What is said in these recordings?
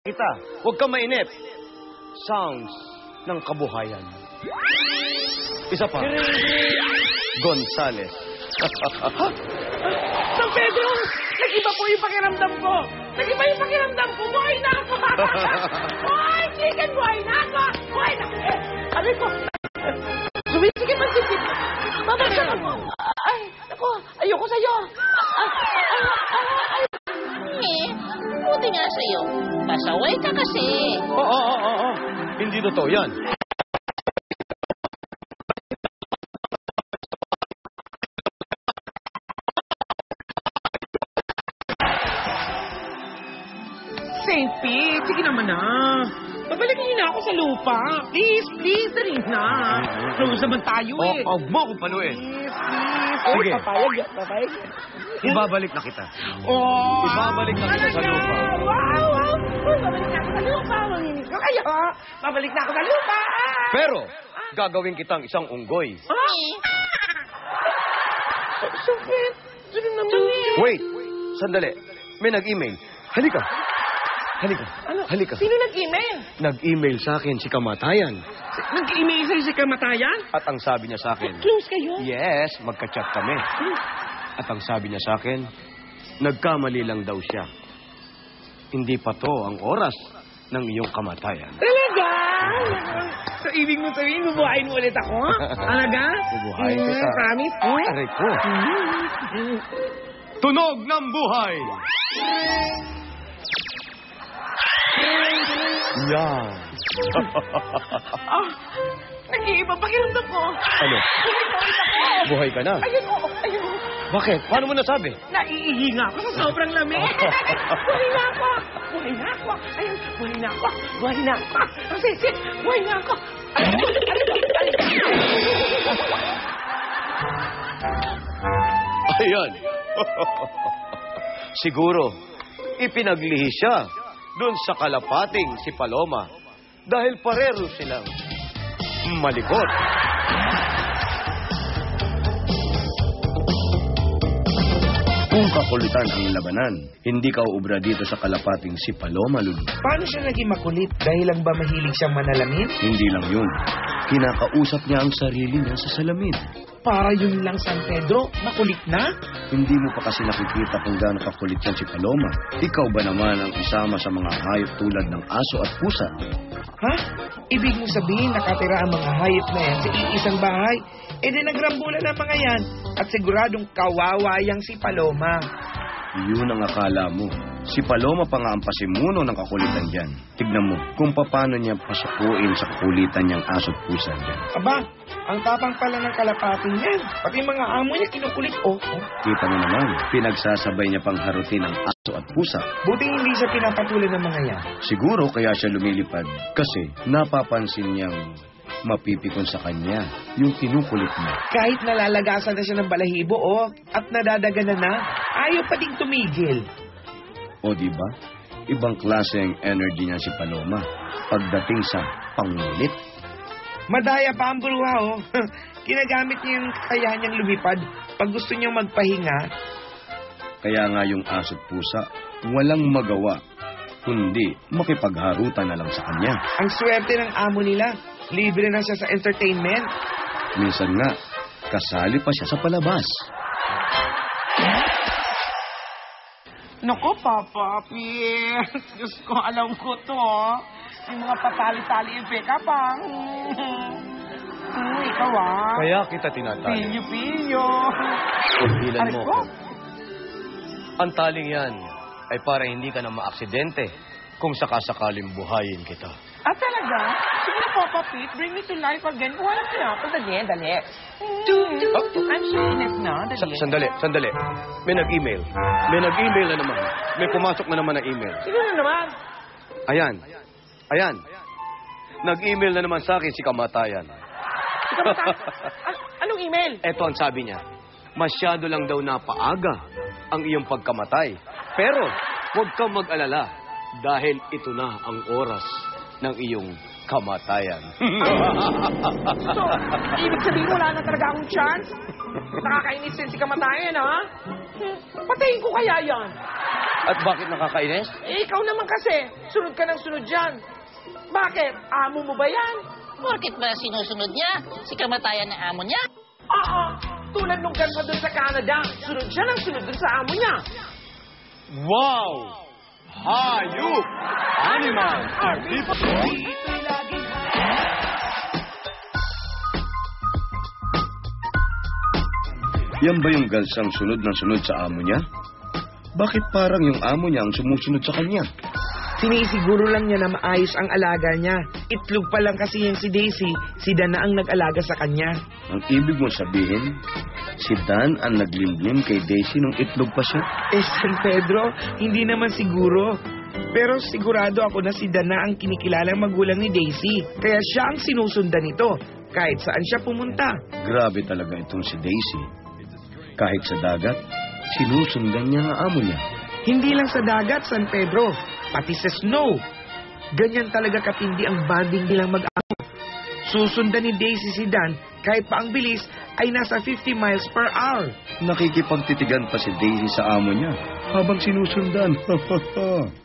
kita. Huwag kang mainip. Sounds ng kabuhayan. Isa pa. Gonzales. San Pedro, nag-iba po yung pakiramdam ko. Nag-iba yung pakiramdam ko. Buhay na ako. Buhay, chicken, buhay na ako. Buhay na. Sabi ko, sumisige magsisip. Babagsak ako. Ay, ako, ayoko sa'yo. Buti nga sa'yo. Pasaway ka kasi. Oo. Hindi totoo yan. St. Pete, sige naman na. Babalikin niyo na ako sa lupa. Please, dali na. Close naman tayo eh. Huwag mo akong paluin. Please. Sige. Papayag. Ibabalik na kita. Oh! Ibabalik na kita sa lupa. Wow! Uy, babalik na ako sa lupa. Manginig ko kayo. Babalik na ako sa lupa. Pero, gagawin kitang isang unggoy. Sakit. Sino naman eh? Wait, sandali. May nag-email. Halika. Ano? Halika. Sino nag-email? Nag-email sa akin si Kamatayan. Nag-email sa'yo si Kamatayan? At ang sabi niya sa akin, Close kayo? yes, magka-chat kami. At ang sabi niya sa akin, nagkamali lang daw siya. Hindi pa to ang oras ng iyong kamatayan. Talaga? So, ibig mo sabihin, bubuhayin mo ulit ako? Talaga? Bubuhayin kita. Promise? Aray ko. Tunog ng buhay! Yan. Nag-iiba pakiramdam ko. Ano? Buhay ka na? Ayun. Bakit? Paano mo nasabi? Naiihi nga ako sa sobrang lamig. Buhay na ako. Ayun, buhay na ako. Ang sisi, buhay na ako. Ayan. Siguro, ipinaglihi siya doon sa kalapating si Paloma dahil parero silang malikot. Kung kakulitan ang labanan, hindi ka uubra dito sa kalapating si Paloma, Lulu. Paano siya naging makulit? Dahil lang ba mahilig siyang manalamin? Hindi lang yun. Kinakausap niya ang sarili niya sa salamin. Para yun lang, San Pedro? Makulit na? Hindi mo pa kasi nakikita kung gaano kakulit yan si Paloma. Ikaw ba naman ang isama sa mga hayop tulad ng aso at pusa? Ha? Ibig mo sabihin nakatira ang mga hayop na yan sa iisang bahay? E di nagrambulan ang mga yan at siguradong kawawa yang si Paloma. Yun ang akala mo. Si Paloma pa nga ang pasimuno ng kakulitan dyan. Tignan mo kung paano niya pasukuin sa kakulitan niyang aso at pusa dyan. Aba, ang tapang pala ng kalapating yan. Pati mga amo niya kinukulit. Kita mo naman, pinagsasabay niya pang harutin ang aso at pusa. Buti hindi siya pinapatulan ng mga yan. Siguro kaya siya lumilipad kasi napapansin niyang mapipikon sa kanya yung kinukulit niya. Kahit nalalagasan na siya ng balahibo, at nadadaganan na, ayaw pa ding tumigil. O diba? Ibang klase ang energy niya si Paloma pagdating sa pangulit. Madaya pa ang bruha, Kinagamit niya yung kakayahan niyang lumipad pag gusto niyang magpahinga. Kaya nga yung aso at pusa, walang magawa, kundi makipagharutan na lang sa kanya. Ang swerte ng amo nila, libre na siya sa entertainment. Minsan nga, kasali pa siya sa palabas. Naku, Papa, Diyos ko, alam ko to. Yung mga patali-tali yung peka pa. Ikaw Kaya kita tinatali. Pilyo. Ilan mo. ko. Ang taling yan ay para hindi ka na maaksidente kung sakasakaling buhayin kita. Talaga? Sige na, Papa Pete, bring me to life again. Wala na ako. Dali. I'm serious na. Dali. Sandali. May nag-email na naman. May pumasok na naman na email. Sino na naman? Ayan. Nag-email na naman sa akin si Kamatayan. Anong email? Eto ang sabi niya. Masyado lang daw napaaga ang iyong pagkamatay. Pero huwag kang mag-alala dahil ito na ang oras ng iyong kamatayan. So, ibig sabihin wala na talaga akong chance? Nakakainis din si Kamatayan, ha? Patayin ko kaya yan. At bakit nakakainis? Eh, ikaw naman kasi. Sunod ka ng sunod dyan. Bakit? Amo mo ba yan? Porkit ba sinusunod niya? Si kamatayan ng amo niya? Oo. Tulad nung ganda doon sa Canada. Sunod siya ng sunod doon sa amo niya. Wow! Hayop! Animal are people. Dito'y laging Yan ba yung gansang sunod ng sunod sa amo niya? Bakit parang yung amo niya ang sumusunod sa kanya? Sinisiguro lang niya na maayos ang alaga niya. Itlog pa lang kasi yung si Daisy, si Dan na ang nag-alaga sa kanya. Ang ibig mo sabihin, si Dan ang naglimlim kay Daisy nung itlog pa siya? Eh, San Pedro, hindi naman siguro. Pero sigurado ako na si Dan na ang kinikilalang magulang ni Daisy. Kaya siya ang sinusundan nito, kahit saan siya pumunta. Grabe talaga itong si Daisy. Kahit sa dagat, sinusundan niya ang amo niya. Hindi lang sa dagat, San Pedro, pati sa snow. Ganyan talaga katindi ang bonding nilang mag-amo. Susundan ni Daisy si Dan kahit pa ang bilis ay nasa 50 miles per hour. Nakikipagtitigan pa si Daisy sa amo niya habang sinusundan.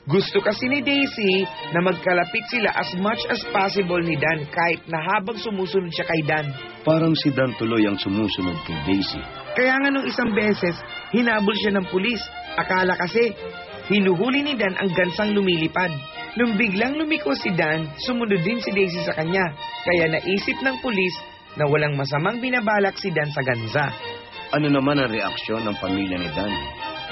Gusto kasi ni Daisy na magkalapit sila as much as possible ni Dan kahit na habang sumusunod siya kay Dan. Parang si Dan tuloy ang sumusunod kay Daisy. Kaya nga nung isang beses, hinabol siya ng pulis. Akala kasi, hinuhuli ni Dan ang gansang lumilipad. Nung biglang lumiko si Dan, sumunod din si Daisy sa kanya. Kaya naisip ng pulis na walang masamang binabalak si Dan sa gansa. Ano naman ang reaksyon ng pamilya ni Dan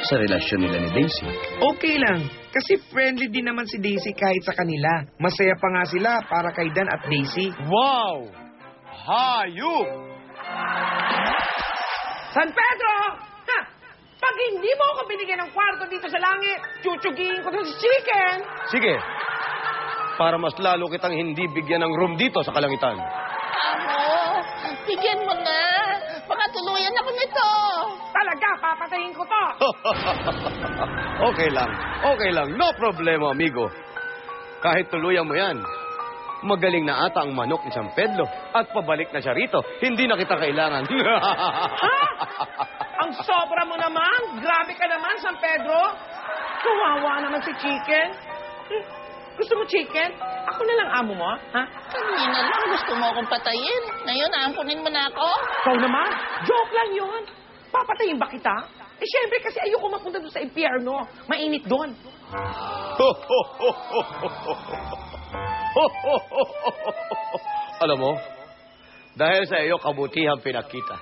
sa relasyon nila ni Daisy? Okay lang, kasi friendly din naman si Daisy kahit sa kanila. Masaya pa nga sila para kay Dan at Daisy. Wow! Hayop! San Pedro! Ha! Pag hindi mo ako binigyan ng kwarto dito sa langit, chuchugiin ko to si Chicken. Sige, para mas lalo kitang hindi bigyan ng room dito sa kalangitan. Amo, bigyan mo na. Baka tuluyan ako nito. Talaga, papatayin ko to. Okay lang. No problema, amigo. Kahit tuluyan mo yan, magaling na ata ang manok ni San Pedro at pabalik na siya rito. Hindi na kita kailangan. Ha? Ang sobra mo naman. Grabe ka naman, San Pedro. Kawawa naman si Chicken. Gusto mo chicken? Ako na lang amo mo, ha? Kanina lang gusto mo akong patayin. Ngayon, aampunin mo na ako. Ikaw naman, joke lang yun. Papatayin ba kita? Eh, syempre kasi ayoko mapunta doon sa impyerno. Mainit doon. Alam mo, dahil sa iyo kabutihang pinakita,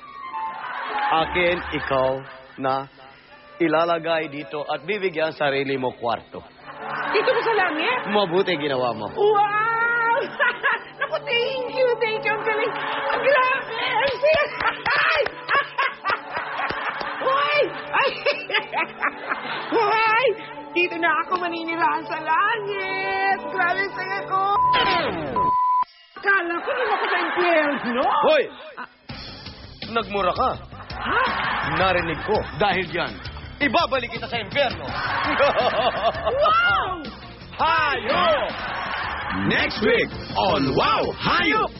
akin ikaw na ilalagay dito at bibigyan sarili mo kwarto. Dito ba sa langit? Mabuti ginawa mo. Wow! Naku, thank you. Ang galing. Ang grabe. Ang siya. Hoy! Ay! Hoy! Dito na ako maninirahan sa langit. Grabe ang saya ko. Kala ko din ako sa impyerno. Hoy! Nagmura ka. Ha? Narinig ko. Dahil yan, ibabalik kita sa impyerno. Wow! Hayop! Next week on Wow! Hayop!